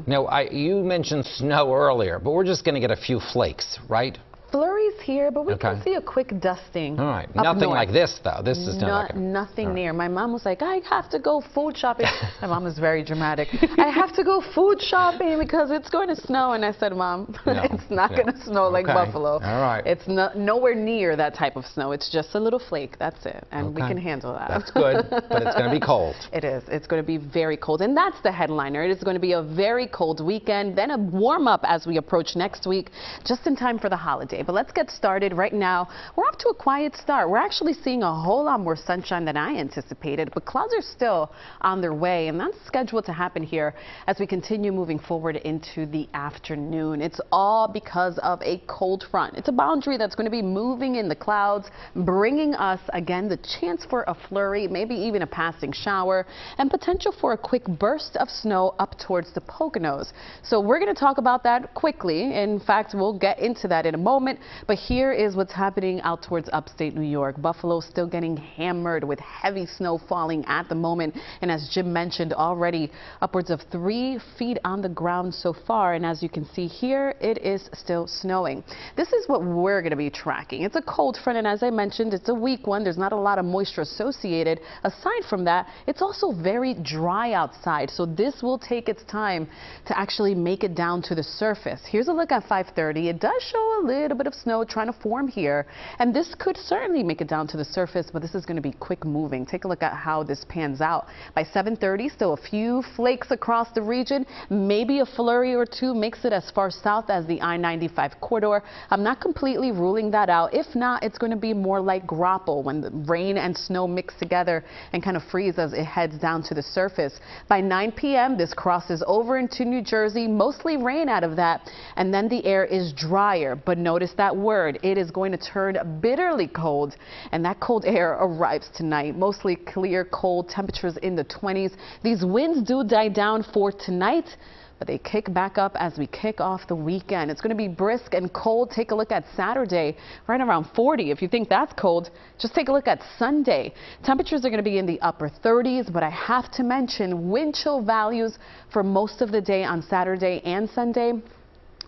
Now, you mentioned snow earlier, but we're just going to get a few flakes, right? Flurries here, but we can see a quick dusting. All right. Nothing like this, though. This is nothing near. My mom was like, I have to go food shopping. My mom is very dramatic. I have to go food shopping because it's going to snow. And I said, Mom, it's not going to snow like Buffalo. All right. It's nowhere near that type of snow. It's just a little flake. That's it. And we can handle that. That's good, but it's going to be cold. It is. It's going to be very cold. And that's the headliner. It is going to be a very cold weekend, then a warm up as we approach next week, just in time for the holiday. But let's get started right now. We're off to a quiet start. We're actually seeing a whole lot more sunshine than I anticipated, but clouds are still on their way, and that's scheduled to happen here as we continue moving forward into the afternoon. It's all because of a cold front. It's a boundary that's going to be moving in the clouds, bringing us, again, the chance for a flurry, maybe even a passing shower, and potential for a quick burst of snow up towards the Poconos. So we're going to talk about that quickly. In fact, we'll get into that in a moment. But here is what's happening out towards upstate New York. Buffalo still getting hammered with heavy snow falling at the moment. And as Jim mentioned already, upwards of 3 feet on the ground so far. And as you can see here, it is still snowing. This is what we're going to be tracking. It's a cold front, and as I mentioned, it's a weak one. There's not a lot of moisture associated. Aside from that, it's also very dry outside. So this will take its time to actually make it down to the surface. Here's a look at 5:30. It does show a little bit of snow trying to form here, and this could certainly make it down to the surface, but this is going to be quick moving. Take a look at how this pans out. By 7:30, still a few flakes across the region, maybe a flurry or two makes it as far south as the I-95 corridor. I'm not completely ruling that out. If not, it's going to be more like graupel when the rain and snow mix together and kind of freeze as it heads down to the surface. By 9 p.m., this crosses over into New Jersey, mostly rain out of that, and then the air is drier. But notice that word, it is going to turn bitterly cold, and that cold air arrives tonight. Mostly clear, cold, temperatures in the 20s. These winds do die down for tonight, but they kick back up as we kick off the weekend. It's going to be brisk and cold. Take a look at Saturday, right around 40. If you think that's cold, just take a look at Sunday. Temperatures are going to be in the upper 30s, but I have to mention wind chill values for most of the day on Saturday and Sunday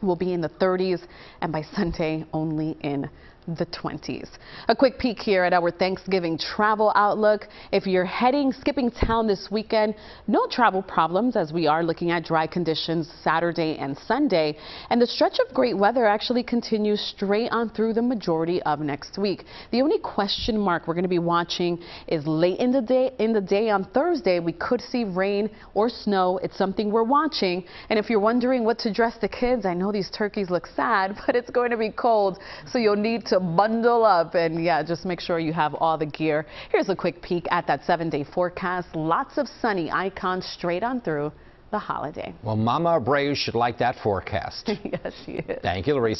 will be in the 30s, and by Sunday only in the 20s. A quick peek here at our Thanksgiving travel outlook. If you're skipping town this weekend, no travel problems as we are looking at dry conditions Saturday and Sunday. And the stretch of great weather actually continues straight on through the majority of next week. The only question mark we're going to be watching is late in the day on Thursday. We could see rain or snow. It's something we're watching. And if you're wondering what to dress the kids, I know these turkeys look sad, but it's going to be cold, so you'll need to bundle up, and yeah, just make sure you have all the gear. Here's a quick peek at that 7-day forecast. Lots of sunny icons straight on through the holiday. Well, Mama Abreu should like that forecast. Yes, she is. Thank you, Llarisa.